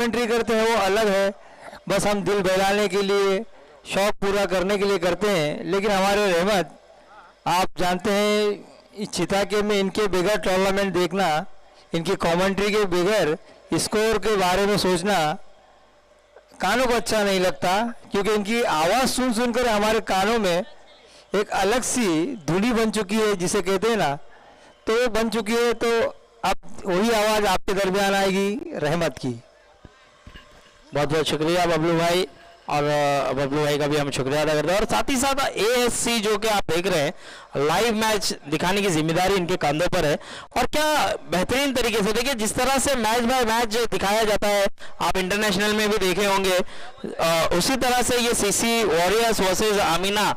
Commentary करते हैं वो अलग है, बस हम दिल बहलाने के लिए, शौक पूरा करने के लिए करते हैं। लेकिन हमारे रहमत, आप जानते हैं इस चिता के में इनके बगैर टूर्नामेंट देखना, इनकी कमेंट्री के बगैर स्कोर के बारे में सोचना कानों को अच्छा नहीं लगता, क्योंकि इनकी आवाज़ सुन सुनकर हमारे कानों में एक अलग सी धुनी बन चुकी है, जिसे कहते हैं ना, तो बन चुकी है। तो अब वही आवाज़ आपके दरमियान आएगी रहमत की। बहुत बहुत शुक्रिया बबलू भाई, और बबलू भाई का भी हम शुक्रिया अदा करते हैं। और साथ ही साथ ASC जो कि आप देख रहे हैं लाइव मैच दिखाने की जिम्मेदारी इनके कंधों पर है। और क्या बेहतरीन तरीके से देखिए, जिस तरह से मैच बाय मैच दिखाया जाता है, आप इंटरनेशनल में भी देखे होंगे, उसी तरह से ये CC वॉरियर्स वर्सेस आमीना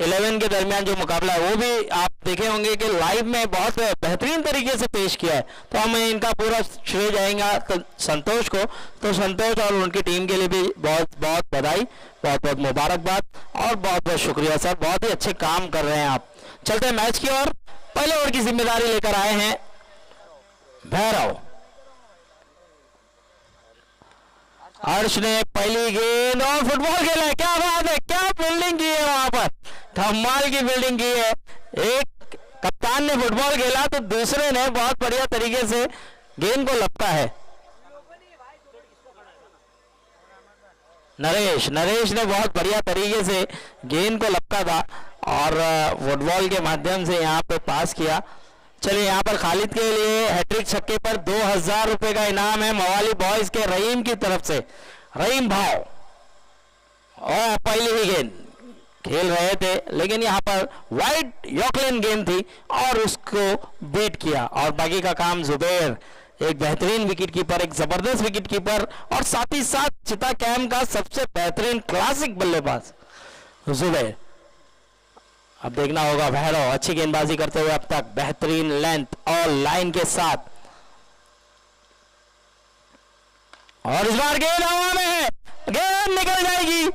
11 के दरमियान जो मुकाबला है वो भी आप देखे होंगे कि लाइव में बहुत बेहतरीन तरीके से पेश किया है। तो हम इनका पूरा श्रेय जाएगा तो संतोष को, तो संतोष और उनकी टीम के लिए भी बहुत बहुत बधाई, बहुत बहुत मुबारकबाद और बहुत बहुत शुक्रिया सर, बहुत ही अच्छे काम कर रहे हैं आप। चलते हैं मैच की ओर। पहले ओवर की जिम्मेदारी लेकर आए हैं भैरव। हर्ष ने पहली गेंद और फुटबॉल खेला है, क्या बात है, क्या फील्डिंग की है, वहां पर धमाल की फील्डिंग की है। एक कप्तान ने फुटबॉल खेला तो दूसरे ने बहुत बढ़िया तरीके से गेंद को लपका है। नरेश ने बहुत बढ़िया तरीके से गेंद को लपका था और फुटबॉल के माध्यम से यहाँ पे पास किया। चलिए, यहाँ पर खालिद के लिए हैट्रिक छक्के पर 2000 रुपए का इनाम है मवाली बॉयज के रहीम की तरफ से। रहीम भाव, और पहली ही गेंद खेल रहे थे, लेकिन यहाँ पर वाइड यॉकलेन गेंद थी और उसको बीट किया। और बाकी का काम जुबैर, एक बेहतरीन विकेट कीपर, एक जबरदस्त विकेट कीपर, और साथ ही साथ चिता कैंप का सबसे बेहतरीन क्लासिक बल्लेबाज जुबैर। अब देखना होगा भैरव अच्छी गेंदबाजी करते हुए अब तक, बेहतरीन लेंथ और लाइन के साथ, और इस बार गेंद हवा में है, गेंद निकल जाएगी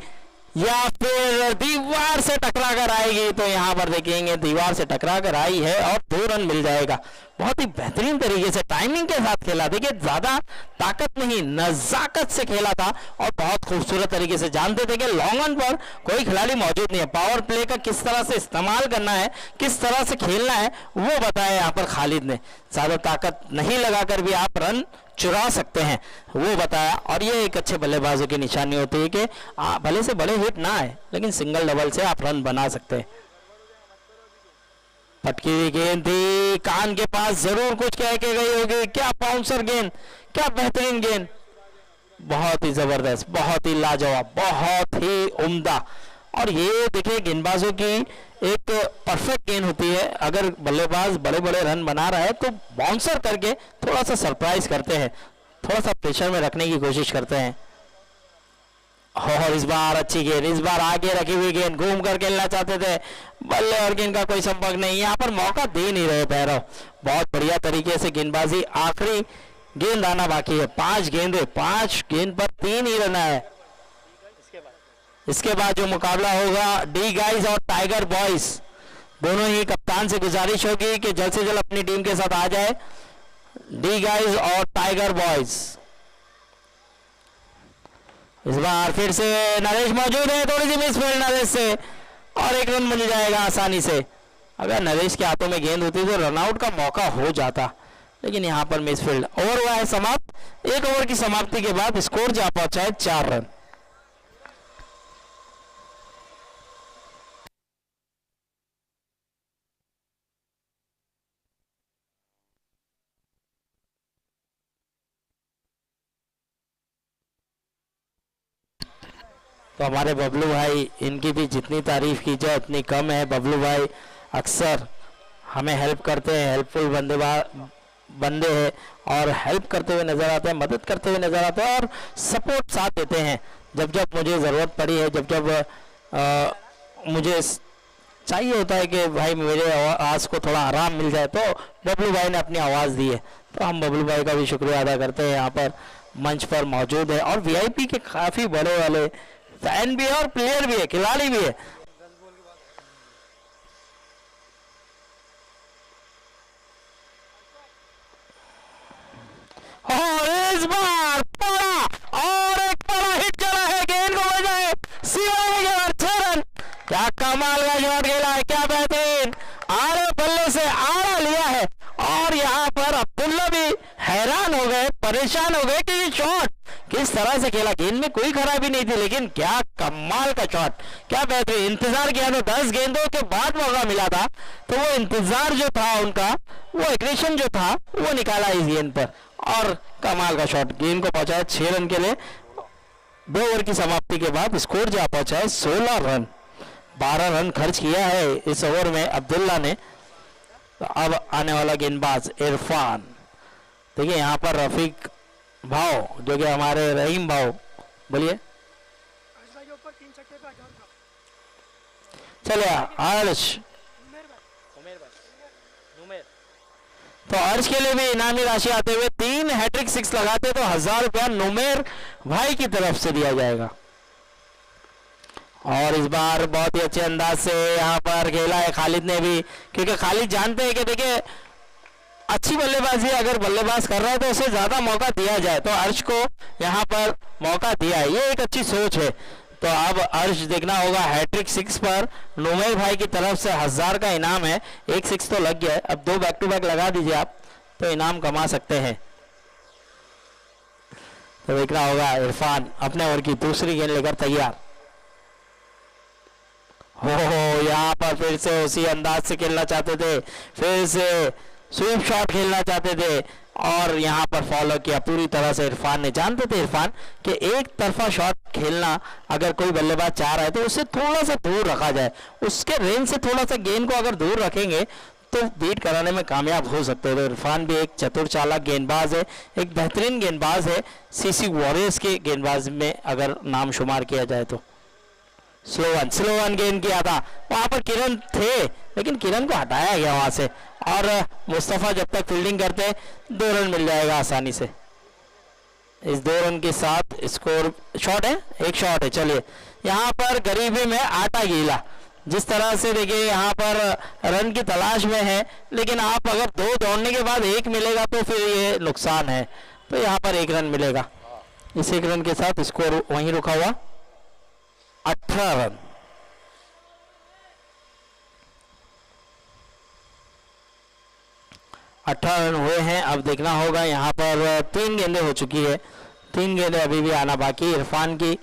या फिर दीवार से टकरा कर आएगी। तो यहां पर देखेंगे दीवार से टकरा कर आई है और 2 रन मिल जाएगा। बहुत ही बेहतरीन तरीके से टाइमिंग के साथ खेला, देखिए ज्यादा ताकत नहीं, नजाकत से खेला था और बहुत खूबसूरत तरीके से। जानते थे कि लॉन्ग रन पर कोई खिलाड़ी मौजूद नहीं है, पावर प्ले का किस तरह से इस्तेमाल करना है, किस तरह से खेलना है, वो बताया यहाँ पर खालिद ने। ज्यादा ताकत नहीं लगाकर भी आप रन चुरा सकते हैं, वो बताया। और ये एक अच्छे बल्लेबाजों की निशानी होती है कि भले से बड़े हिट ना आए, लेकिन सिंगल डबल से आप रन बना सकते हैं। पटकी हुई गेंद थी, कान के पास जरूर कुछ कह के गई होगी। क्या बाउंसर गेंद, क्या बेहतरीन गेंद, बहुत ही जबरदस्त, बहुत ही लाजवाब, बहुत ही उम्दा। और ये देखिए गेंदबाजों की एक परफेक्ट गेंद होती है, अगर बल्लेबाज बड़े बड़े रन बना रहा है तो बाउंसर करके थोड़ा सा सरप्राइज करते हैं, थोड़ा सा प्रेशर में रखने की कोशिश करते हैं। और इस बार अच्छी गेंद, इस बार आगे रखी हुई गेंद, घूम कर खेलना चाहते थे, बल्ले और गेंद का कोई संपर्क नहीं, यहाँ पर मौका दे नहीं रहे भैरव। बहुत बढ़िया तरीके से गेंदबाजी, आखिरी गेंद आना बाकी है, 5 गेंदें, 5 गेंद पर 3 ही रन है। इसके बाद जो मुकाबला होगा डी गाइज और टाइगर बॉयज, दोनों ही कप्तान से गुजारिश होगी कि जल्द से जल्द अपनी टीम के साथ आ जाए। डी गाइज और टाइगर बॉयज, इस बार फिर से नरेश मौजूद है, थोड़ी सी मिसफील्ड नरेश से और 1 रन मिल जाएगा आसानी से। अगर नरेश के हाथों में गेंद होती तो रनआउट का मौका हो जाता, लेकिन यहाँ पर मिसफील्ड। ओवर हुआ है समाप्त। 1 ओवर की समाप्ति के बाद स्कोर जा पहुंचा है 4 रन। तो हमारे बबलू भाई, इनकी भी जितनी तारीफ की जाए उतनी कम है। बबलू भाई अक्सर हमें हेल्प करते हैं, हेल्पफुल बंदे हैं और हेल्प करते हुए नज़र आते हैं, मदद करते हुए नज़र आते हैं और सपोर्ट साथ देते हैं जब जब मुझे ज़रूरत पड़ी है, जब जब मुझे चाहिए होता है कि भाई मेरे आवाज़ को थोड़ा आराम मिल जाए, तो बबलू भाई ने अपनी आवाज़ दी है। तो हम बबलू भाई का भी शुक्रिया अदा करते हैं, यहाँ पर मंच पर मौजूद है और VIP के काफ़ी बड़े वाले फैन भी है और प्लेयर भी है, खिलाड़ी भी है। और इस बार बड़ा क्या कमाल का शॉट खेला है, क्या बेहतरीन आड़े बल्ले से आड़ा लिया है। और यहाँ पर अब्दुल्ला भी हैरान हो गए, परेशान हो गए कि ये शॉट किस तरह से खेला। गेंद में कोई खराबी नहीं थी, लेकिन क्या कमाल का शॉट, क्या बेहतरीन। इंतजार किया तो 10 गेंदों के बाद मौका मिला था, तो वो इंतजार जो था उनका, वो एग्रेशन जो था, वो निकाला इस गेंद पर और कमाल का शॉट। गेंद को पहुंचाया 6 रन के लिए। 2 ओवर की समाप्ति के बाद स्कोर जहां पहुंचा है 16 रन। 12 रन खर्च किया है इस ओवर में अब्दुल्ला ने। तो अब आने वाला गेंदबाज इरफान। देखिए यहाँ पर रफीक भाव जो कि हमारे रहीम भाव, बोलिए चलिए अर्श। तो अर्श के लिए भी इनामी राशि आते हुए 3 हैट्रिक 6 लगाते तो 1000 रुपया नुमेर भाई की तरफ से दिया जाएगा। और इस बार बहुत ही अच्छे अंदाज से यहाँ पर खेला है खालिद ने भी, क्योंकि खालिद जानते हैं कि देखिए अच्छी बल्लेबाजी अगर बल्लेबाज कर रहा है तो उसे ज्यादा मौका दिया जाए, तो अर्श को यहाँ पर मौका दिया है, ये एक अच्छी सोच है। तो अब अर्श देखना होगा हैट्रिक 6 पर नुमेर भाई की तरफ से 1000 का इनाम है। 1 6 तो लग गया है, अब 2 बैक टू बैक लगा दीजिए आप तो इनाम कमा सकते हैं। तो देखना होगा इरफान अपने ओवर की दूसरी गेंद लेकर तैयार हो। यहाँ पर फिर से उसी अंदाज से खेलना चाहते थे, फिर से स्वीप शॉट खेलना चाहते थे और यहाँ पर फॉलो किया पूरी तरह से इरफान ने। जानते थे इरफान कि एक तरफा शॉट खेलना अगर कोई बल्लेबाज चाह रहा है तो उसे थोड़ा सा दूर रखा जाए, उसके रेंज से थोड़ा सा गेंद को अगर दूर रखेंगे तो बीट कराने में कामयाब हो सकते हैं। तो इरफान भी एक चतुर चालाक गेंदबाज है, एक बेहतरीन गेंदबाज है, सीसी वॉरियर्स के गेंदबाज में अगर नाम शुमार किया जाए तो। स्लो वन गेंद किया था, वहां पर किरण थे लेकिन किरण को हटाया गया वहां से, और मुस्तफा जब तक फील्डिंग करते 2 रन मिल जाएगा आसानी से। इस 2 रन के साथ स्कोर शॉट है, एक शॉट है। चलिए यहाँ पर गरीबी में आटा गीला, जिस तरह से देखिए यहाँ पर रन की तलाश में है, लेकिन आप अगर 2 दौड़ने के बाद 1 मिलेगा तो फिर ये नुकसान है। तो यहाँ पर 1 रन मिलेगा, इस 1 रन के साथ स्कोर वहीं रुका हुआ 18 रन। रन हुए हैं। अब देखना होगा यहाँ पर 3 गेंदें हो चुकी है, 3 गेंदें अभी भी आना बाकी इरफान की।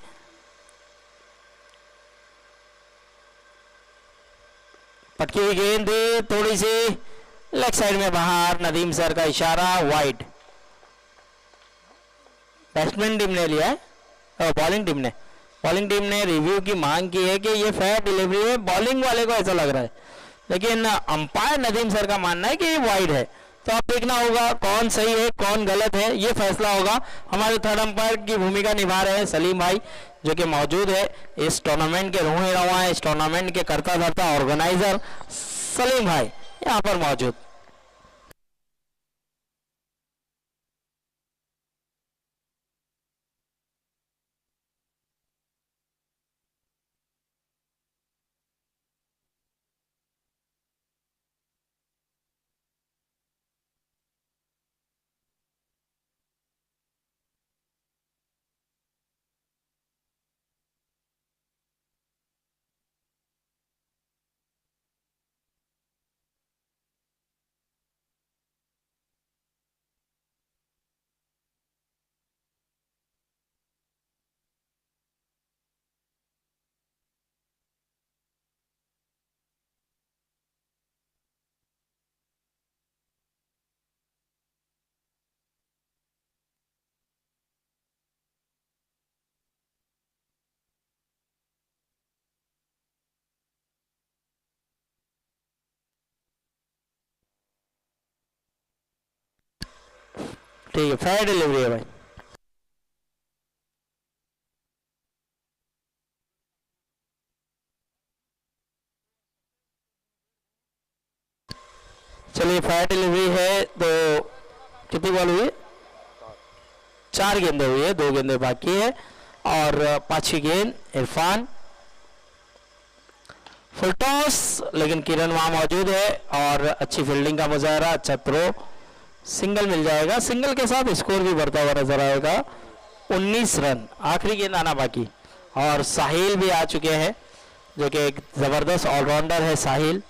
पटकी हुई गेंद थोड़ी सी लेग साइड में बाहर, नदीम सर का इशारा, वाइड। बैट्समैन टीम ने लिया है, बॉलिंग टीम ने रिव्यू की मांग की है कि ये फेयर डिलीवरी है, बॉलिंग वाले को ऐसा लग रहा है, लेकिन अंपायर नदीम सर का मानना है कि ये वाइड है। तो अब देखना होगा कौन सही है कौन गलत है, ये फैसला होगा। हमारे थर्ड अंपायर की भूमिका निभा रहे हैं सलीम भाई, जो कि मौजूद है इस टूर्नामेंट के रूह रवा है, इस टूर्नामेंट के करता धरता ऑर्गेनाइजर सलीम भाई यहाँ पर मौजूद। ठीक है, फेयर डिलीवरी है भाई। चलिए फेयर डिलीवरी है। तो कितनी बॉल हुई है? 4 गेंदें हुई है, 2 गेंदें बाकी है और 5वीं गेंद इरफान। फुल टॉस, लेकिन किरण वहां मौजूद है और अच्छी फील्डिंग का मुजाहरा, अच्छा थ्रो, सिंगल मिल जाएगा। सिंगल के साथ स्कोर भी बढ़ता हुआ नजर आएगा, 19 रन। आखिरी गेंद आना बाकी और साहिल भी आ चुके हैं जो कि एक जबरदस्त ऑलराउंडर है साहिल।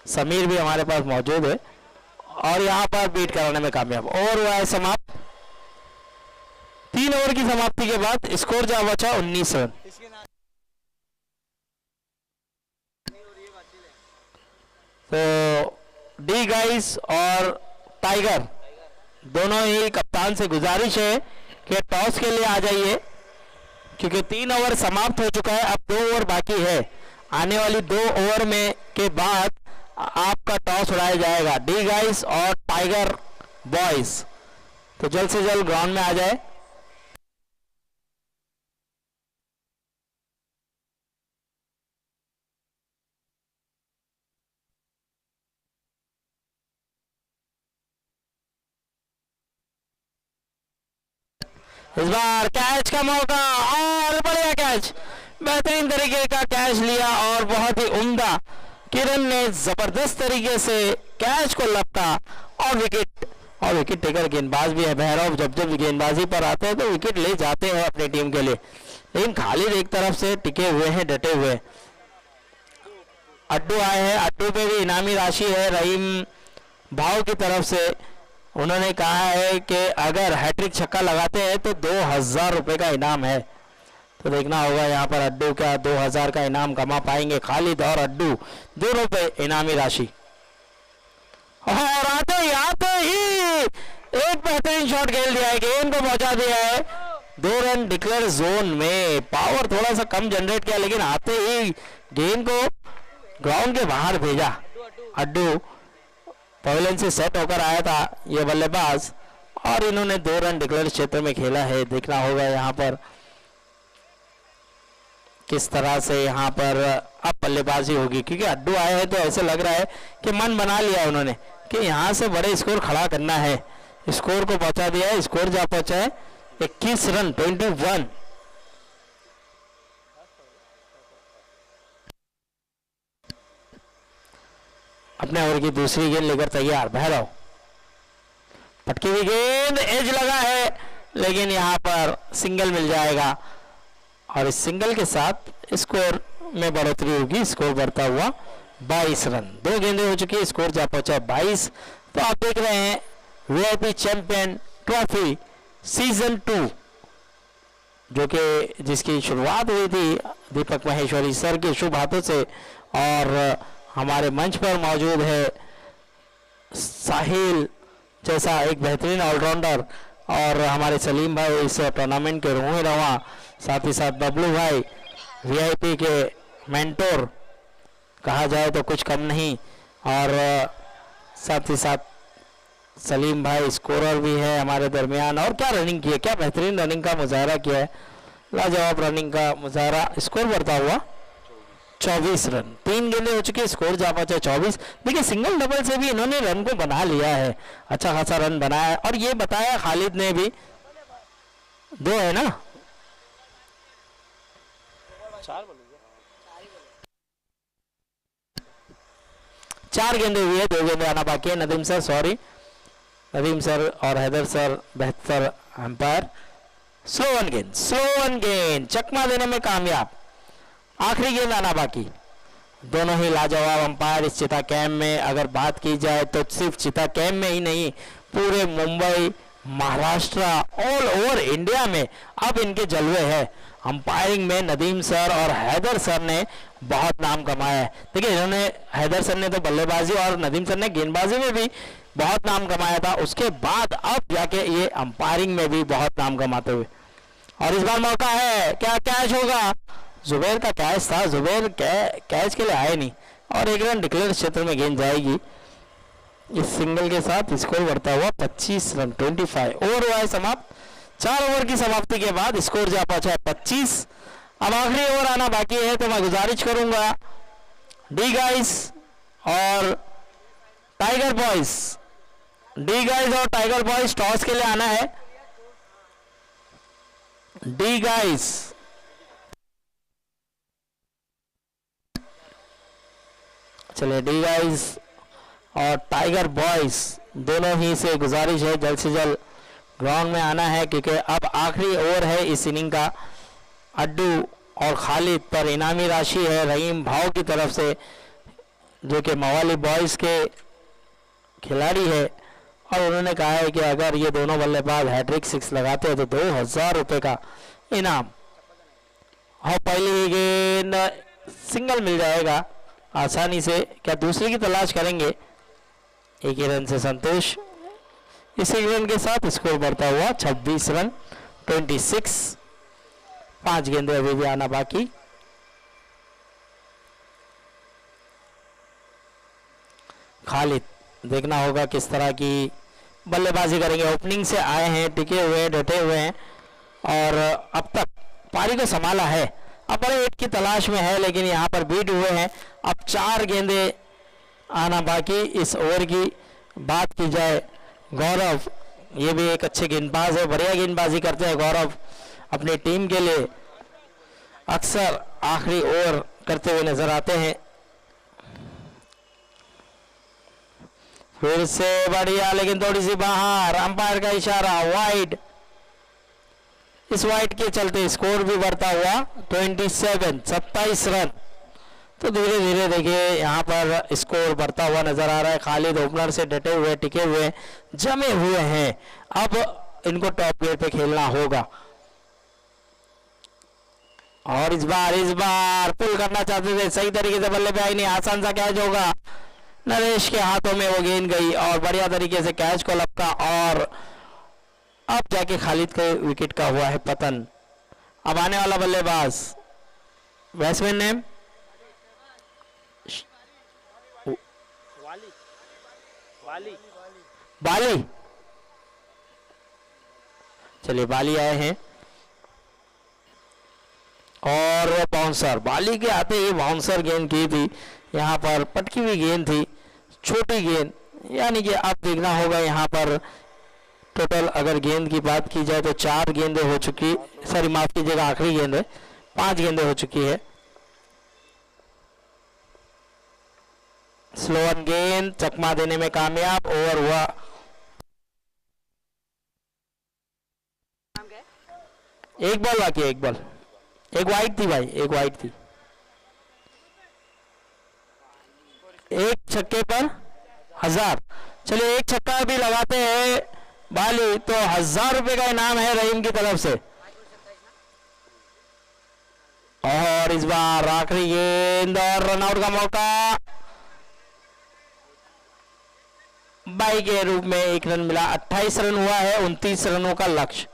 समीर भी हमारे पास मौजूद है और यहां पर बीट कराने में कामयाब। ओवर हुआ है समाप्त। 3 ओवर की समाप्ति के बाद स्कोर जा बचा 19 रन। तो डी गाइस और टाइगर दोनों ही कप्तान से गुजारिश है कि टॉस के लिए आ जाइए, क्योंकि 3 ओवर समाप्त हो चुका है, अब 2 ओवर बाकी है। आने वाली 2 ओवर में के बाद आपका टॉस उड़ाया जाएगा। डी गाइस और टाइगर बॉयज तो जल्द से जल्द ग्राउंड में आ जाए। इस बार कैच का मौका और बढ़िया कैच, बेहतरीन तरीके का कैच लिया और बहुत ही उम्दा किरण ने जबरदस्त तरीके से कैच को लपका और विकेट टेकर गेंदबाज भी है भैरव। जब जब गेंदबाजी पर आते हैं तो विकेट ले जाते हैं अपनी टीम के लिए, लेकिन खालिद एक तरफ से टिके हुए हैं, डटे हुए। अड्डू आए हैं, अड्डू पे भी इनामी राशि है रहीम भाव की तरफ से। उन्होंने कहा है कि अगर हैट्रिक छक्का लगाते हैं तो 2000 रुपए का इनाम है। तो देखना होगा यहाँ पर अड्डू क्या 2000 का इनाम कमा पाएंगे। खालिद और अड्डू दोनों पे इनामी राशि। और आते ही एक बेहतरीन शॉट खेल दिया है, गेंद को पहुंचा दिया है 2 रन डिक्लेयर जोन में। पावर थोड़ा सा कम जनरेट किया, लेकिन आते ही गेंद को ग्राउंड के बाहर भेजा। अड्डू पवेलियन से सेट होकर आया था ये बल्लेबाज और इन्होंने 2 रन डिक्लेयर क्षेत्र में खेला है। देखना होगा यहाँ पर किस तरह से यहाँ पर अब बल्लेबाजी होगी, क्योंकि अड्डू आए हैं तो ऐसे लग रहा है कि मन बना लिया उन्होंने कि यहाँ से बड़े स्कोर खड़ा करना है। स्कोर को पहुंचा दिया है, स्कोर जा पहुंचा है 21 रन 21। अपने ओवर की दूसरी गेंद लेकर तैयार भैरव। पटकी हुई गेंद, एज लगा है, लेकिन यहाँ पर सिंगल मिल जाएगा और इस सिंगल के साथ स्कोर में बढ़ोतरी होगी। स्कोर बढ़ता हुआ 22 रन। 2 गेंदें हो चुकी है, स्कोर जा पहुंचा 22। तो आप देख रहे हैं वीआईपी चैंपियन ट्रॉफी सीजन 2 जो कि जिसकी शुरुआत हुई थी दीपक महेश्वरी सर के शुभ हाथों से, और हमारे मंच पर मौजूद है साहिल जैसा एक बेहतरीन ऑलराउंडर और हमारे सलीम भाई इस टूर्नामेंट के रूह रवा, साथ ही साथ बबलू भाई वीआईपी के मेंटोर कहा जाए तो कुछ कम नहीं, और साथ ही साथ सलीम भाई स्कोरर भी है हमारे दरमियान। और क्या रनिंग की है, क्या बेहतरीन रनिंग का मुजाहरा किया है, लाजवाब रनिंग का मुजाहरा। स्कोर बढ़ता हुआ 24 रन। 3 गेंदें हो चुकी है, स्कोर जा पहुंचा 24। देखिए सिंगल डबल से भी इन्होंने रन को बना लिया है, अच्छा खासा रन बनाया है। और ये बताया खालिद ने भी 2 है ना, 4 गेंदें हुई है, 2 गेंदें आना बाकी है। Nadeem sir sorry, Nadeem sir और हैदर सर बेहतर अंपायर। स्लो वन गेंद चकमा देने में कामयाब। आखिरी गेंद आना बाकी। दोनों ही लाजवाब अंपायर इस चिता कैंप में। अगर बात की जाए तो सिर्फ चिता कैंप में ही नहीं, पूरे Mumbai, Maharashtra, all over India में अब इनके जलवे हैं। अंपायरिंग में नदीम सर और हैदर सर ने बहुत नाम कमाया है। देखिए इन्होंने, हैदर सर ने तो बल्लेबाजी और नदीम सर ने गेंदबाजी में भी बहुत नाम कमाया था, उसके बाद अब जाके ये अंपायरिंग में भी बहुत नाम कमाते हुए। और इस बार मौका है, क्या कैच होगा? जुबैर का कैच था, जुबैर कैच के लिए आए नहीं और 1 रन डिक्लेयर क्षेत्र में गेंद जाएगी। इस सिंगल के साथ स्कोर बढ़ता हुआ 25 रन 25। ओवर हुआ है समाप्त। 4 ओवर की समाप्ति के बाद स्कोर जा पहुंचा है 25। अब आखिरी ओवर आना बाकी है, तो मैं गुजारिश करूंगा डी गाइस और टाइगर बॉयज, डी गाइस और टाइगर बॉयज टॉस के लिए आना है। डी गाइस चलिए, डी गाइस और टाइगर बॉयज दोनों ही से गुजारिश है जल्द से जल्द ग्राउंड में आना है, क्योंकि अब आखिरी ओवर है इस इनिंग का। अड्डू और खालिद पर इनामी राशि है रहीम भाव की तरफ से, जो कि मवाली बॉयज़ के खिलाड़ी है, और उन्होंने कहा है कि अगर ये दोनों बल्लेबाज हैट्रिक 6 लगाते हैं तो 2000 रुपये का इनाम और पहली ही गेंद सिंगल मिल जाएगा आसानी से। क्या दूसरे की तलाश करेंगे? एक ही रन से संतोष। इसी रन के साथ स्कोर बढ़ता हुआ 26 रन 26। 5 गेंदें अभी भी आना बाकी। खालिद देखना होगा किस तरह की बल्लेबाजी करेंगे। ओपनिंग से आए हैं, टिके हुए हैं, डटे हुए हैं और अब तक पारी को संभाला है। अब बड़े हिट की तलाश में है, लेकिन यहाँ पर बीट हुए हैं। अब 4 गेंदें आना बाकी इस ओवर की। बात की जाए गौरव, ये भी एक अच्छे गेंदबाज है, बढ़िया गेंदबाजी करते हैं गौरव अपनी टीम के लिए। अक्सर आखिरी ओवर करते हुए नजर आते हैं। फिर से बढ़िया, लेकिन थोड़ी सी बाहर, अंपायर का इशारा, वाइड। इस वाइड के चलते स्कोर भी बढ़ता हुआ 27 रन। तो धीरे धीरे देखिए यहाँ पर स्कोर बढ़ता हुआ नजर आ रहा है। खालिद ओपनर से डटे हुए, टिके हुए, जमे हुए हैं। अब इनको टॉप गेयर पे खेलना होगा और इस बार पुल करना चाहते थे, सही तरीके से बल्ले पे आई नहीं। आसान सा कैच होगा, नरेश के हाथों में वो गेंद गई और बढ़िया तरीके से कैच को लपका और अब जाके खालिद के विकेट का हुआ है पतन। अब आने वाला बल्लेबाज बैट्समैन नेम बाली। चलिए बाली आए हैं और बाउंसर। बाली के आते ही बाउंसर गेंद की थी, यहाँ पर पटकी हुई गेंद थी, छोटी गेंद। यानी कि अब देखना होगा यहाँ पर टोटल अगर गेंद की बात की जाए तो 4 गेंदें हो चुकी, सॉरी माफ कीजिएगा आखिरी गेंद है, 5 गेंदें हो चुकी है। स्लो ऑन गेंद चकमा देने में कामयाब। ओवर हुआ एक बॉल बाकी, एक बॉल, एक वाइड थी भाई, एक वाइड थी। एक छक्के पर 1000। चलिए एक छक्का भी लगाते हैं बाली तो 1000 रुपए का इनाम है रहीम की तरफ से। और इस बार आखिरी गेंद और रनआउट का मौका। बाई के रूप में 1 रन मिला। 28 रन हुआ है 29 रनों का लक्ष्य।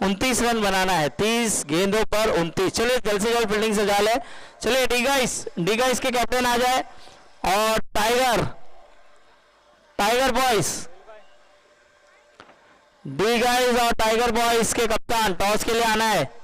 29 रन बनाना है 30 गेंदों पर 29। चलिए जल्द से जल्द फील्डिंग से डाले। चलिए डी गाइस के कैप्टन आ जाए और टाइगर बॉयज, डी गाइस और टाइगर बॉयज के कप्तान टॉस के लिए आना है।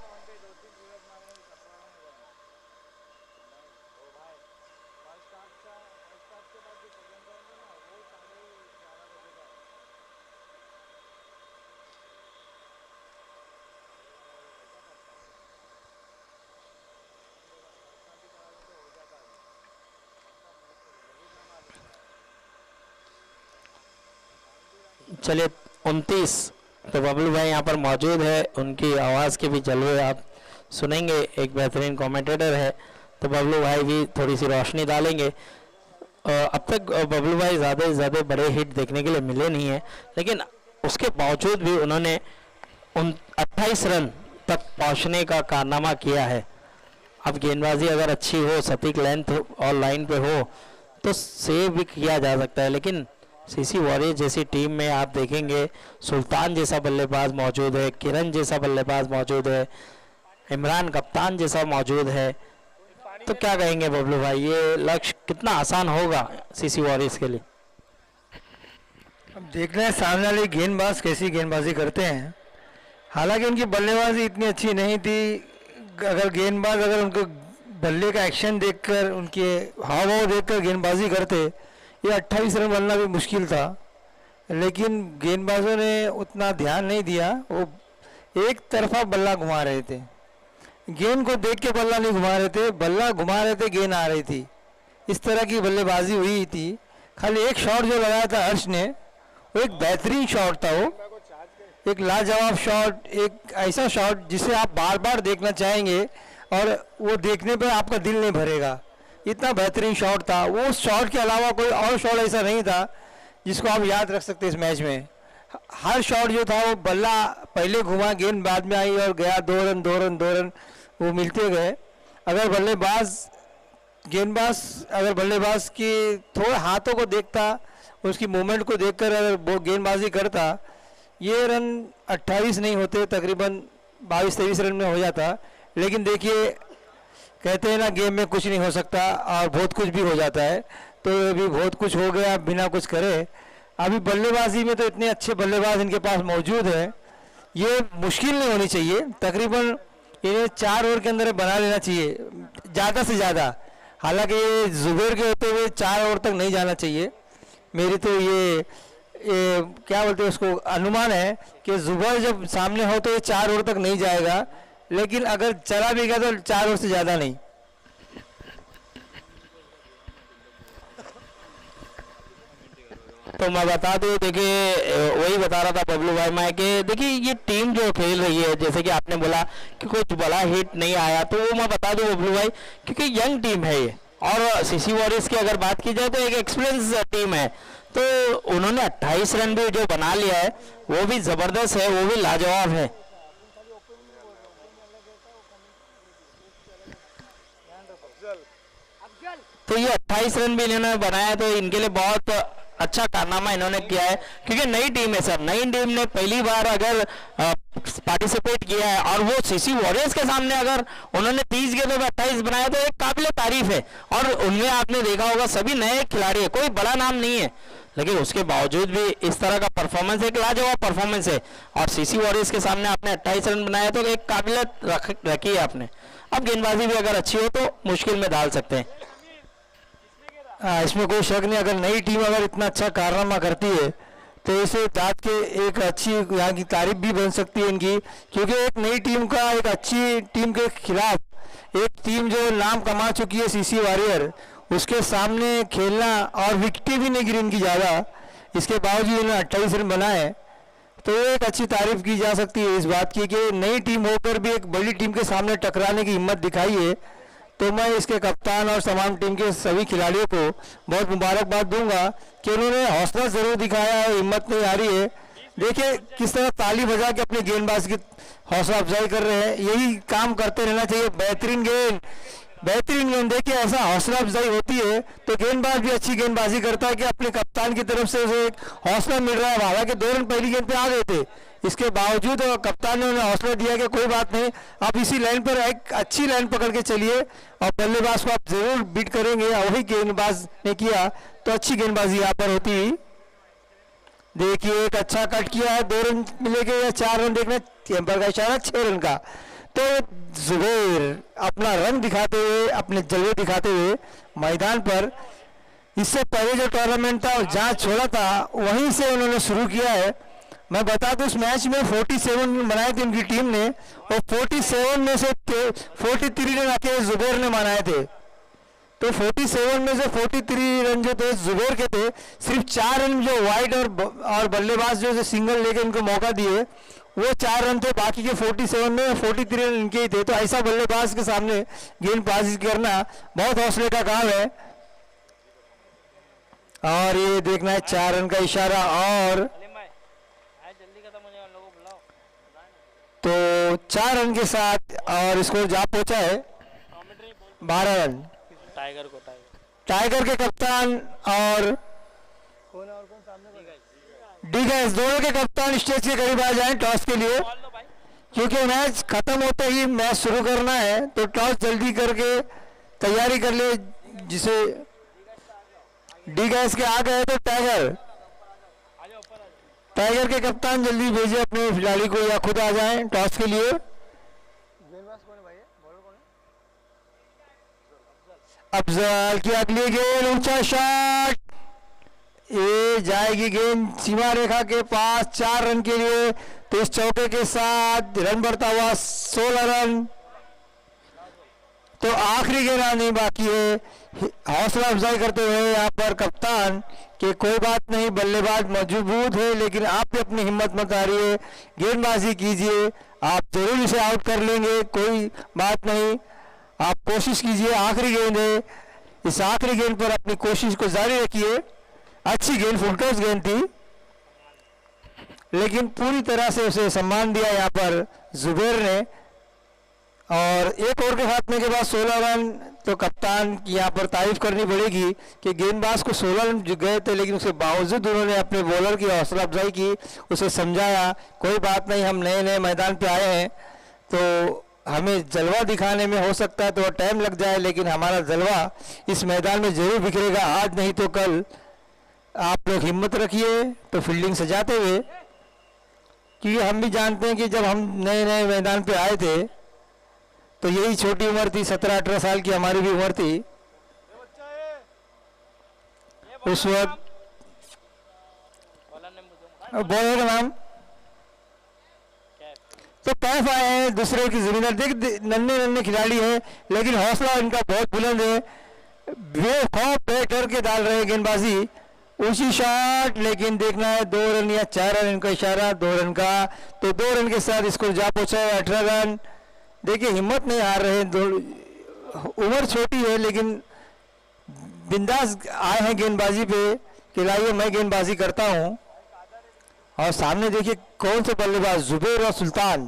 चलिए 29 तो बबलू भाई यहाँ पर मौजूद है, उनकी आवाज़ के भी जलवे आप सुनेंगे। एक बेहतरीन कमेंटेटर है तो बबलू भाई भी थोड़ी सी रोशनी डालेंगे। अब तक बबलू भाई ज़्यादा से ज़्यादा बड़े हिट देखने के लिए मिले नहीं है, लेकिन उसके बावजूद भी उन्होंने 28 रन तक पहुँचने का कारनामा किया है। अब गेंदबाजी अगर अच्छी हो, सटीक लेंथ और लाइन पे हो तो सेव भी किया जा सकता है, लेकिन सीसी वॉरियर जैसी टीम में आप देखेंगे सुल्तान जैसा बल्लेबाज मौजूद है, किरण जैसा बल्लेबाज मौजूद है, इमरान कप्तान जैसा मौजूद है। तो क्या कहेंगे बबलू भाई, ये लक्ष्य कितना आसान होगा सीसी वॉरियर्स के लिए? अब देखना है सामने वाले गेंदबाज कैसी गेंदबाजी करते हैं। हालांकि उनकी बल्लेबाजी इतनी अच्छी नहीं थी। अगर गेंदबाज अगर उनको बल्ले का एक्शन देखकर, उनके हाव भाव देखकर गेंदबाजी करते, ये 28 रन बनना भी मुश्किल था। लेकिन गेंदबाजों ने उतना ध्यान नहीं दिया, वो एक तरफा बल्ला घुमा रहे थे। गेंद को देख के बल्ला नहीं घुमा रहे थे, बल्ला घुमा रहे थे, गेंद आ रही थी। इस तरह की बल्लेबाजी हुई थी। खाली एक शॉट जो लगाया था हर्ष ने, वो एक बेहतरीन शॉट था वो। एक लाजवाब शॉट, एक ऐसा शॉट जिसे आप बार बार देखना चाहेंगे और वो देखने पर आपका दिल नहीं भरेगा, इतना बेहतरीन शॉट था। वो शॉट के अलावा कोई और शॉट ऐसा नहीं था जिसको आप याद रख सकते इस मैच में। हर शॉट जो था वो बल्ला पहले घुमा, गेंद बाद में आई और गया, 2 रन 2 रन 2 रन वो मिलते गए। अगर बल्लेबाज की थोड़े हाथों को देखता, उसकी मूवमेंट को देखकर अगर वो गेंदबाजी करता, ये रन 28 नहीं होते, तकरीबन 22-23 रन में हो जाता। लेकिन देखिए, कहते हैं ना गेम में कुछ नहीं हो सकता और बहुत कुछ भी हो जाता है, तो अभी बहुत कुछ हो गया बिना कुछ करे। अभी बल्लेबाजी में तो इतने अच्छे बल्लेबाज इनके पास मौजूद हैं, ये मुश्किल नहीं होनी चाहिए। तकरीबन इन्हें 4 ओवर के अंदर बना लेना चाहिए ज़्यादा से ज़्यादा। हालांकि ये जुबैर के होते हुए 4 ओवर तक नहीं जाना चाहिए। मेरी तो ये क्या बोलते हैं उसको, अनुमान है कि जुबैर जब सामने हो तो ये 4 ओवर तक नहीं जाएगा, लेकिन अगर चला भी गया तो 4 ओवर से ज़्यादा नहीं। तो मैं बता दूं, देखिए वही बता रहा था बबलू भाई मैं कि देखिए ये टीम जो खेल रही है, जैसे कि आपने बोला कि कुछ बड़ा हिट नहीं आया, तो वो मैं बता दूं बबलू भाई, क्योंकि यंग टीम है ये, और सीसी वॉरियर्स की अगर बात की जाए तो एक एक्सपीरियंस टीम है। तो उन्होंने 28 रन भी जो बना लिया है वो भी ज़बरदस्त है, वो भी लाजवाब है। तो ये 28 रन भी इन्होंने बनाया, तो इनके लिए बहुत अच्छा कारनामा इन्होंने किया है, क्योंकि नई टीम है सर, नई टीम ने पहली बार अगर पार्टिसिपेट किया है और वो सीसी वॉरियर्स के सामने अगर उन्होंने 30 गेंदों में 28 बनाया तो एक काबिल तारीफ है। और उनमें आपने देखा होगा सभी नए खिलाड़ी है, कोई बड़ा नाम नहीं है, लेकिन उसके बावजूद भी इस तरह का परफॉर्मेंस, एक लाजवाब परफॉर्मेंस है। और सीसी वॉरियर्स के सामने आपने 28 रन बनाया तो एक काबिलियत रखी है आपने। अब गेंदबाजी भी अगर अच्छी हो तो मुश्किल में डाल सकते हैं। इसमें कोई शक नहीं, अगर नई टीम अगर इतना अच्छा कारनामा करती है तो इसे दाद के एक अच्छी यहाँ की तारीफ भी बन सकती है इनकी, क्योंकि एक नई टीम का, एक अच्छी टीम के खिलाफ एक टीम जो नाम कमा चुकी है सीसी वॉरियर, उसके सामने खेलना और विकेटें भी नहीं गिरी इनकी ज़्यादा, इसके बावजूद इन्होंने 28 रन बनाए, तो एक अच्छी तारीफ की जा सकती है इस बात की कि नई टीम होकर भी एक बड़ी टीम के सामने टकराने की हिम्मत दिखाई है। तो मैं इसके कप्तान और तमाम टीम के सभी खिलाड़ियों को बहुत मुबारकबाद दूंगा कि उन्होंने हौसला ज़रूर दिखाया है, हिम्मत नहीं आ रही है। देखिए किस तरह ताली बजा के अपने गेंदबाज की हौसला अफजाई कर रहे हैं, यही काम करते रहना चाहिए। बेहतरीन गेंद, बेहतरीन गेंद। देखिए ऐसा हौसला अफजाई होती है तो गेंदबाज भी अच्छी गेंदबाजी करता है कि अपने कप्तान की तरफ से उसे एक हौसला मिल रहा है। हालांकि 2 रन पहली गेंद पे आ गए थे, इसके बावजूद कप्तान ने उन्हें हौसला दिया कि कोई बात नहीं, आप इसी लाइन पर एक अच्छी लाइन पकड़ के चलिए और बल्लेबाज को आप जरूर बीट करेंगे। और वही गेंदबाज ने किया तो अच्छी गेंदबाजी यहाँ पर होती हुई। देखिए एक अच्छा कट किया है, 2 रन मिलेंगे या 4 रन, देखना कैंपर का इशारा 6 रन का। तो जुबैर अपना रंग दिखाते हुए, अपने जलवे दिखाते हुए मैदान पर, इससे पहले जो टूर्नामेंट था जहाँ छोड़ा था वहीं से उन्होंने शुरू किया है। मैं बता दूं इस मैच में 47 रन बनाए थे उनकी टीम ने, और 47 में से 43 रन अकेले जुबैर ने बनाए थे। तो 47 में से 43 रन जो थे जुबैर के थे, सिर्फ 4 रन जो वाइड और बल्लेबाज जो सिंगल लेके इनको मौका दिए वो 4 रन थे, बाकी के 47 में 43 रन इनके ही थे। तो ऐसा बल्लेबाज के सामने गेंदबाजी करना बहुत हौसले का काम है। और ये देखना है 4 रन का इशारा, और तो 4 रन के साथ और स्कोर जा पहुंचा है 12 रन। टाइगर के कप्तान और डीगैस दोनों के कप्तान स्टेज के करीब आ जाएं टॉस के लिए, क्योंकि मैच खत्म होते ही मैच शुरू करना है। तो टॉस जल्दी करके तैयारी कर ले, जिसे डीगैस के आ गए तो टाइगर के कप्तान जल्दी भेजे अपने खिलाड़ी को या खुद आ जाएं टॉस के लिए। अफजल की अगली गेंद, ऊंचा शॉट, ये जाएगी गेंद सीमा रेखा के पास 4 रन के लिए। तो इस चौके के साथ रन बढ़ता हुआ 16 रन। तो आखिरी गेंद आनी बाकी है। हौसला अफजाई करते हुए यहाँ पर कप्तान कि कोई बात नहीं, बल्लेबाज मजबूत है लेकिन आप भी अपनी हिम्मत मत हारिए, गेंदबाजी कीजिए, आप जरूर इसे आउट कर लेंगे, कोई बात नहीं, आप कोशिश कीजिए, आखिरी गेंद है, इस आखिरी गेंद पर अपनी कोशिश को जारी रखिए। अच्छी गेंद, फुल टॉस गेंद थी लेकिन पूरी तरह से उसे सम्मान दिया यहाँ पर जुबैर ने। और एक ओवर के खात्मे के बाद 16 रन, तो कप्तान की यहाँ पर तारीफ करनी पड़ेगी कि गेंदबाज को 16 रन गए थे लेकिन उसके बावजूद उन्होंने अपने बॉलर की हौसला अफजाई की, उसे समझाया कोई बात नहीं, हम नए नए मैदान पे आए हैं तो हमें जलवा दिखाने में हो सकता है तो टाइम लग जाए लेकिन हमारा जलवा इस मैदान में जरूर बिखरेगा, आज नहीं तो कल। आप लोग हिम्मत रखिए। तो फील्डिंग सजाते हुए, क्योंकि हम भी जानते हैं कि जब हम नए नए मैदान पे आए थे तो यही छोटी उम्र थी, 17-18 साल की हमारी भी उम्र थी उस वक्त। बॉलर का नाम तो कैफ आए हैं दूसरे की जिम्मेदार। देख नन्हे नन्हे खिलाड़ी हैं लेकिन हौसला इनका बहुत बुलंद है, बेखौफ बैठकर के डाल रहे हैं गेंदबाजी, ऊंची शॉट, लेकिन देखना है 2 रन या 4 रन, इनका इशारा 2 रन का, तो 2 रन के साथ स्कोर जा पहुंचा है 18 रन। देखिए हिम्मत नहीं हार रहे, उम्र छोटी है लेकिन बिंदास आए हैं गेंदबाजी पे कि लाइए मैं गेंदबाजी करता हूं। और सामने देखिए कौन से बल्लेबाज, जुबैर और सुल्तान,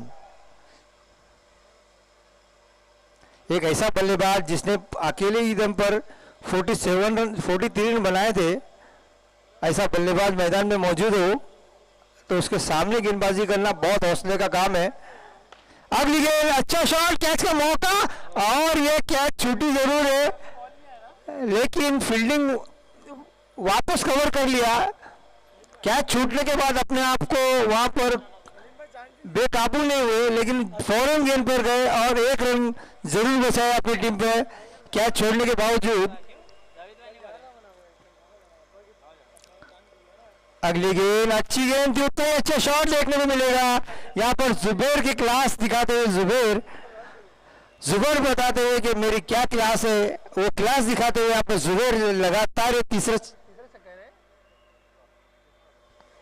एक ऐसा बल्लेबाज जिसने अकेले ही दम पर 43 रन बनाए थे, ऐसा बल्लेबाज मैदान में मौजूद हो तो उसके सामने गेंदबाजी करना बहुत हौसले का काम है। अगली गेंद, अच्छा शॉट, कैच का मौका, और ये कैच छूटी जरूर है लेकिन फील्डिंग वापस कवर कर लिया। कैच छूटने के बाद अपने आप को वहां पर बेकाबू नहीं हुए लेकिन फौरन गेंद पर गए और 1 रन जरूर बचाया अपनी टीम पे कैच छोड़ने के बावजूद। अगली गेंद, अच्छी गेंद थी, उतना ही अच्छा शॉट देखने को मिलेगा यहाँ पर जुबैर की क्लास दिखाते हुए, जुबैर बताते हुए कि मेरी क्या क्लास है, वो क्लास दिखाते हुए यहाँ पर जुबैर लगातार तीसरे,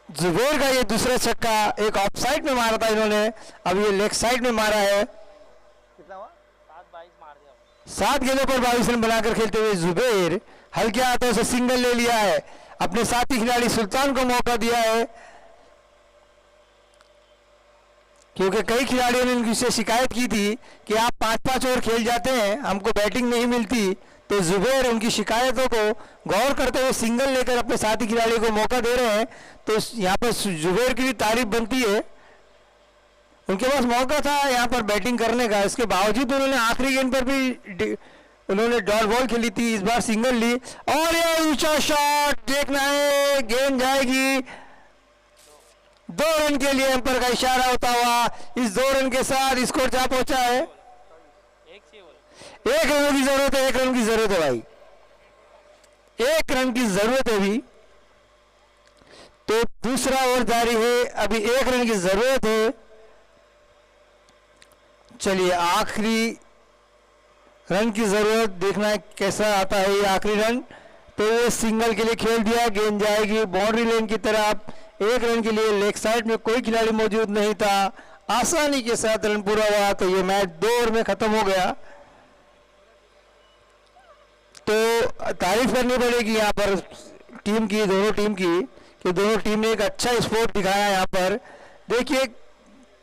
जुबैर का ये दूसरा छक्का एक ऑफ साइड में मारा था इन्होंने, अब ये लेग साइड में मारा है। 7 गेंदों पर 22 रन बनाकर खेलते हुए जुबैर हल्के हाथों से सिंगल ले लिया है, अपने साथी खिलाड़ी सुल्तान को मौका दिया है, क्योंकि कई खिलाड़ियों ने इनसे शिकायत की थी कि आप 5-5 ओवर खेल जाते हैं, हमको बैटिंग नहीं मिलती, तो जुबैर उनकी शिकायतों को गौर करते हुए सिंगल लेकर अपने साथी खिलाड़ी को मौका दे रहे हैं। तो यहाँ पर जुबैर की भी तारीफ बनती है, उनके पास मौका था यहाँ पर बैटिंग करने का, इसके बावजूद उन्होंने आखिरी गेंद पर भी उन्होंने डॉट बॉल खेली थी, इस बार सिंगल ली, और ये ऊंचा शॉट देखना है, गेंद जाएगी 2 रन के लिए, अंपायर का इशारा होता हुआ इस 2 रन के साथ स्कोर जा पहुंचा है। 1 रन की जरूरत है, 1 रन की जरूरत है भाई, 1 रन की जरूरत है अभी, तो दूसरा ओवर जारी है, अभी 1 रन की जरूरत है। चलिए आखिरी रन की जरूरत, देखना है कैसा आता है ये आखिरी रन। तो ये सिंगल के लिए खेल दिया, गेंद जाएगी बाउंड्री लाइन की तरफ, 1 रन के लिए, लेग साइड में कोई खिलाड़ी मौजूद नहीं था, आसानी के साथ रन पूरा हुआ, तो ये मैच 2 ओवर में खत्म हो गया। तो तारीफ करनी पड़ेगी यहाँ पर टीम की, दोनों टीम की, कि दोनों टीम ने एक अच्छा स्पोर्ट दिखाया यहाँ पर। देखिए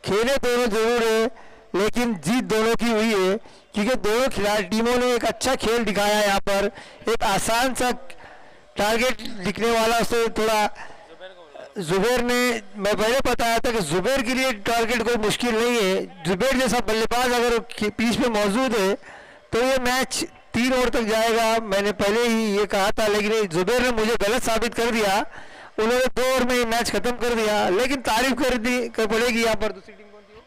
खेले दोनों जरूर है लेकिन जीत दोनों की हुई है, क्योंकि दोनों खिलाड़ी टीमों ने एक अच्छा खेल दिखाया यहाँ पर। एक आसान सा टारगेट दिखने वाला से थोड़ा जुबैर ने, मैं पहले बताया था कि जुबैर के लिए टारगेट कोई मुश्किल नहीं है, जुबैर जैसा बल्लेबाज अगर पिच पे मौजूद है तो ये मैच 3 ओवर तक जाएगा, मैंने पहले ही ये कहा था, लेकिन जुबैर ने मुझे गलत साबित कर दिया, उन्होंने 2 ओवर में ये मैच खत्म कर दिया। लेकिन तारीफ कर पड़ेगी यहाँ पर दूसरी टीम कौन थी,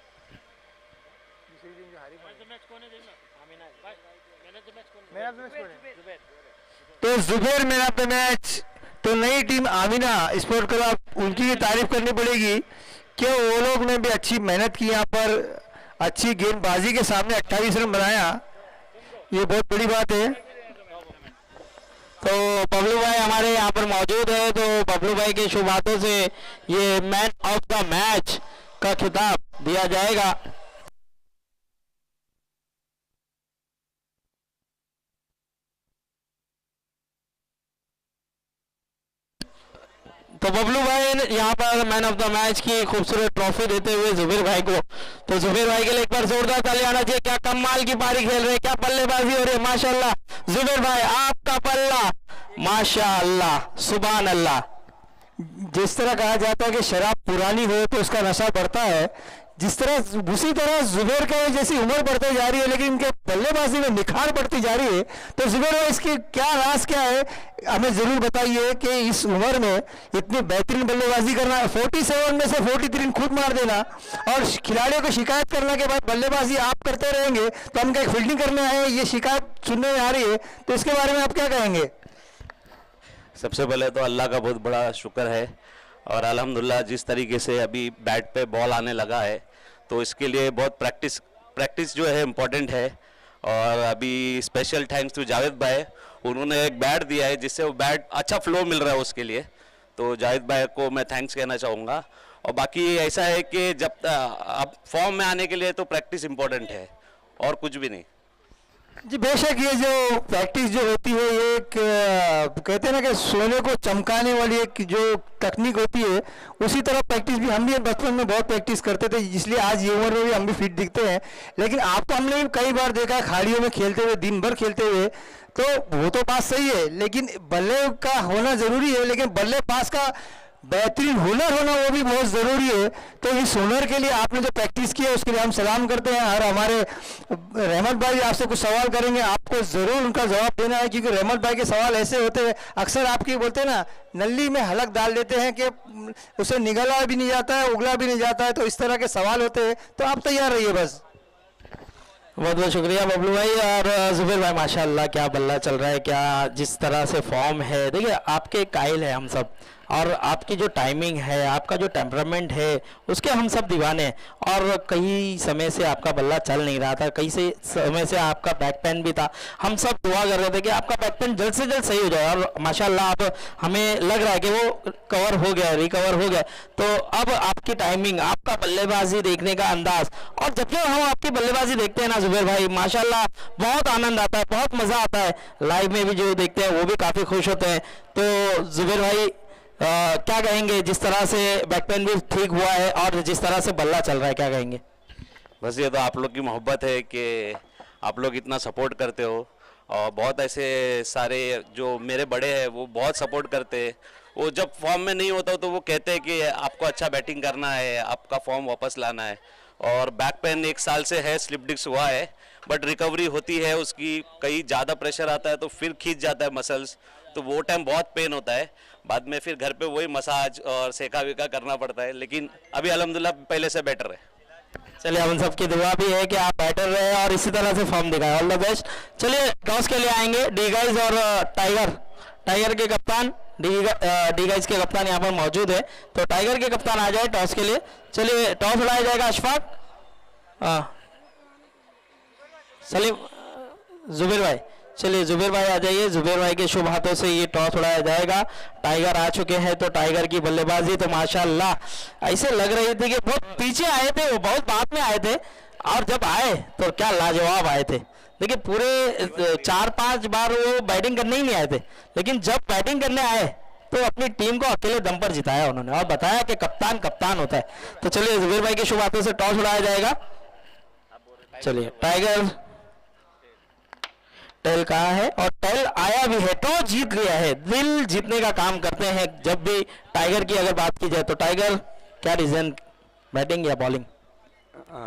तो Zubair man of the match. तो नई टीम आमिना स्पोर्ट क्लब, उनकी भी तारीफ करनी पड़ेगी कि वो लोग ने भी अच्छी मेहनत की यहाँ पर, अच्छी गेंदबाजी के सामने 28 रन बनाया। ये बहुत बड़ी बात है। तो बबलू भाई हमारे यहाँ पर मौजूद है, तो बबलू भाई के शुभ हाथों से ये मैन ऑफ द मैच का खिताब दिया जाएगा। तो बबलू भाई यहाँ पर मैन ऑफ द मैच की खूबसूरत ट्रॉफी देते हुए जुबेर भाई को, तो जुबेर भाई के लिए एक बार जोरदार ताली आना चाहिए। क्या कमाल की पारी खेल रहे हैं, क्या बल्लेबाजी हो रही है, माशाल्लाह जुबेर भाई आपका पल्ला माशाल्लाह सुभान अल्लाह। जिस तरह कहा जाता है कि शराब पुरानी हो तो उसका नशा बढ़ता है, जिस तरह उसी तरह जुबेर का जैसी उम्र बढ़ती जा रही है लेकिन इनके बल्लेबाजी में निखार बढ़ती जा रही है। तो जुबेर भाई इसकी क्या राज क्या है, हमें जरूर बताइए कि इस उम्र में इतनी बेहतरीन बल्लेबाजी करना, 47 में से 43 खुद मार देना और खिलाड़ियों को शिकायत करने के बाद बल्लेबाजी आप करते रहेंगे तो हम क्या फील्डिंग करने आए, ये शिकायत सुनने में आ रही है, तो इसके बारे में आप क्या कहेंगे? सबसे पहले तो अल्लाह का बहुत बड़ा शुक्र है और अल्हम्दुलिल्लाह जिस तरीके से अभी बैट पे बॉल आने लगा है तो इसके लिए बहुत प्रैक्टिस जो है इम्पोर्टेंट है। और अभी स्पेशल थैंक्स टू जावेद भाई, उन्होंने एक बैट दिया है जिससे वो बैट अच्छा फ्लो मिल रहा है उसके लिए, तो जावेद भाई को मैं थैंक्स कहना चाहूँगा। और बाकी ऐसा है कि जब अब फॉर्म में आने के लिए तो प्रैक्टिस इम्पोर्टेंट है और कुछ भी नहीं। जी बेशक, ये जो प्रैक्टिस जो होती है ये एक कहते हैं ना कि सोने को चमकाने वाली एक जो टेक्निक होती है, उसी तरह प्रैक्टिस भी हम भी बचपन में बहुत प्रैक्टिस करते थे, इसलिए आज ये उम्र में भी हम भी फिट दिखते हैं। लेकिन आपको हमने भी कई बार देखा है खाड़ियों में खेलते हुए, दिन भर खेलते हुए, तो वो तो बात सही है लेकिन बल्ले का होना ज़रूरी है, लेकिन बल्ले पास का बेहतरीन हुनर होना वो भी बहुत ज़रूरी है। तो इस हुनर के लिए आपने जो प्रैक्टिस की है उसके लिए हम सलाम करते हैं। और हमारे रहमत भाई आपसे कुछ सवाल करेंगे, आपको ज़रूर उनका जवाब देना है, क्योंकि रहमत भाई के सवाल ऐसे होते हैं अक्सर आपकी बोलते हैं ना नली में हलक डाल देते हैं कि उसे निगला भी नहीं जाता है, उगला भी नहीं जाता है, तो इस तरह के सवाल होते हैं। तो आप तैयार रहिए बस। बहुत बहुत शुक्रिया बबलू भाई। और जुबेर भाई माशाल्लाह क्या बल्ला चल रहा है, क्या जिस तरह से फॉर्म है, देखिए आपके कायल है हम सब, और आपकी जो टाइमिंग है, आपका जो टेम्परामेंट है, उसके हम सब दीवाने हैं। और कई समय से आपका बल्ला चल नहीं रहा था, कई से समय से आपका बैक पेन भी था, हम सब दुआ कर रहे थे कि आपका बैक पेन जल्द से जल्द सही हो जाए, और माशाल्लाह अब हमें लग रहा है कि वो कवर हो गया, रिकवर हो गया। तो अब आपकी टाइमिंग, आपका बल्लेबाजी देखने का अंदाज, और जब जब हम आपकी बल्लेबाजी देखते हैं ना जुबेर भाई, माशाल्लाह बहुत आनंद आता है, बहुत मज़ा आता है। लाइव में भी जो देखते हैं वो भी काफ़ी खुश होते हैं। तो जुबेर भाई क्या कहेंगे, जिस तरह से बैक पेन भी ठीक हुआ है और जिस तरह से बल्ला चल रहा है, क्या कहेंगे? बस ये तो आप लोग की मोहब्बत है कि आप लोग इतना सपोर्ट करते हो, और बहुत ऐसे सारे जो मेरे बड़े हैं वो बहुत सपोर्ट करते हैं। वो जब फॉर्म में नहीं होता तो वो कहते हैं कि आपको अच्छा बैटिंग करना है, आपका फॉर्म वापस लाना है। और बैक पेन 1 साल से है, स्लिप डिस्क हुआ है, बट रिकवरी होती है उसकी, कहीं ज़्यादा प्रेशर आता है तो फिर खींच जाता है मसल्स, तो वो टाइम बहुत पेन होता है। बाद में फिर घर पे वही मसाज और सेका वेका करना पड़ता है, लेकिन अभी अल्हम्दुलिल्लाह पहले से बेटर है। चलिए हम सबकी दुआ भी है कि आप बेटर रहे और इसी तरह से फॉर्म दिखाएं। All the best. चलिए टॉस के लिए आएंगे डी गाइज और टाइगर के कप्तान, डी गाइज के कप्तान यहाँ पर मौजूद है, तो टाइगर के कप्तान आ जाए टॉस के लिए। चलिए टॉस उड़ाया जाएगा अशफाक, सलीम, जुबेर भाई। चलिए जुबेर भाई आ जाइए, जुबेर भाई के शुभ हाथों से ये टॉस उड़ाया जाएगा। टाइगर आ चुके हैं, तो टाइगर की बल्लेबाजी तो माशाल्लाह ऐसे लग रही थी कि बहुत पीछे आए थे, वो बहुत बाद में आए थे, और जब आए तो क्या लाजवाब आए थे। देखिए पूरे 4-5 बार वो बैटिंग करने ही नहीं आए थे, लेकिन जब बैटिंग करने आए तो अपनी टीम को अकेले दम पर जिताया उन्होंने, और बताया कि कप्तान कप्तान होता है। तो चलिए जुबेर भाई के शुभ हाथों से टॉस उड़ाया जाएगा। चलिए टाइगर टेल कहाँ है, और टेल आया भी है, टॉस जीत गया है। दिल जीतने का काम करते हैं जब भी टाइगर की अगर बात की जाए तो। टाइगर क्या रीजन, बैटिंग या बॉलिंग?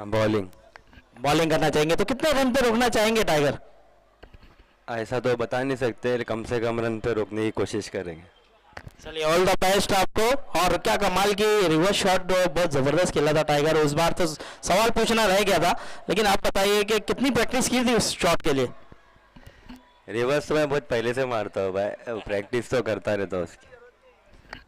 बॉलिंग। बॉलिंग करना चाहेंगे, तो कितने रन पे रोकना चाहेंगे टाइगर? ऐसा तो बता नहीं सकते, कम से कम रन पे रोकने की कोशिश करेंगे। चलिए ऑल द बेस्ट आपको। और क्या कमाल की रिवर्स शॉट बहुत ज़बरदस्त खेला था टाइगर, उस बार तो सवाल पूछना रह गया था, लेकिन आप बताइए कि कितनी प्रैक्टिस की थी उस शॉट के लिए? रिवर्स तो मैं बहुत पहले से मारता हूँ भाई, प्रैक्टिस तो करता रहता हूँ उसकी।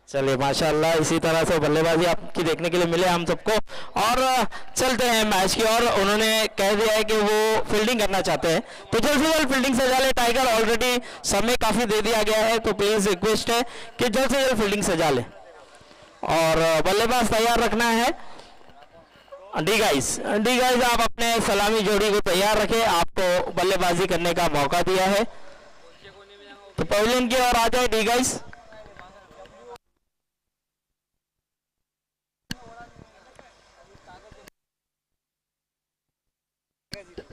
चलिए माशाल्लाह, इसी तरह से बल्लेबाजी आपकी देखने के लिए मिले हम सबको। और चलते हैं मैच की ओर। उन्होंने कह दिया है कि वो फील्डिंग करना चाहते हैं, तो जल्द से जल्द फील्डिंग सजा ले। टाइगर ऑलरेडी समय काफ़ी दे दिया गया है, तो प्लीज़ रिक्वेस्ट है कि जल्द से जल्द फील्डिंग सजा ले और बल्लेबाज तैयार रखना है। डी गाइस आप अपने सलामी जोड़ी को तैयार रखें, आपको बल्लेबाजी करने का मौका दिया है, तो पवेलियन की ओर आ जाए डी गाइस।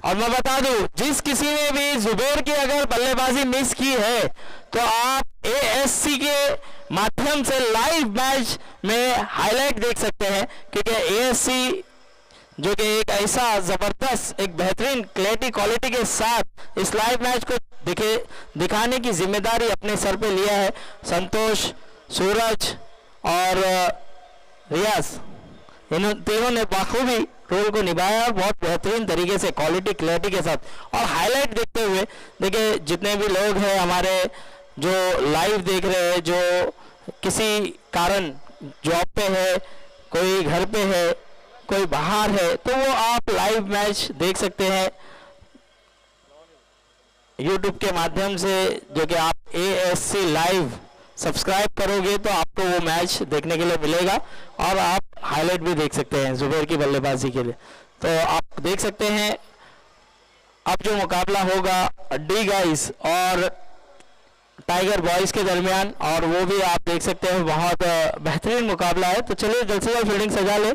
और मैं बता दूं, जिस किसी ने भी जुबैर की अगर बल्लेबाजी मिस की है तो आप एएससी के माध्यम से लाइव मैच में हाईलाइट देख सकते हैं, क्योंकि एएससी जो कि एक ऐसा जबरदस्त एक बेहतरीन क्वालिटी के साथ इस लाइव मैच को दिखाने की जिम्मेदारी अपने सर पे लिया है। संतोष, सूरज और रियाज, इन तीनों ने बखूबी रोल को निभाया और बहुत बेहतरीन तरीके से क्लैरिटी के साथ। और हाईलाइट देखते हुए देखिए, जितने भी लोग हैं हमारे जो लाइव देख रहे हैं, जो किसी कारण जॉब पे है, कोई घर पे है, कोई बाहर है, तो वो आप लाइव मैच देख सकते हैं यूट्यूब के माध्यम से, जो कि आप एएससी लाइव सब्सक्राइब करोगे तो आपको वो मैच देखने के लिए मिलेगा और आप हाईलाइट भी देख सकते हैं जुबैर की बल्लेबाजी के लिए। तो आप देख सकते हैं अब जो मुकाबला होगा डी गाइस और टाइगर बॉयज के दरमियान, और वो भी आप देख सकते हैं बहुत बेहतरीन मुकाबला है। तो चलिए जल्द से जल्द फील्डिंग सजा ले।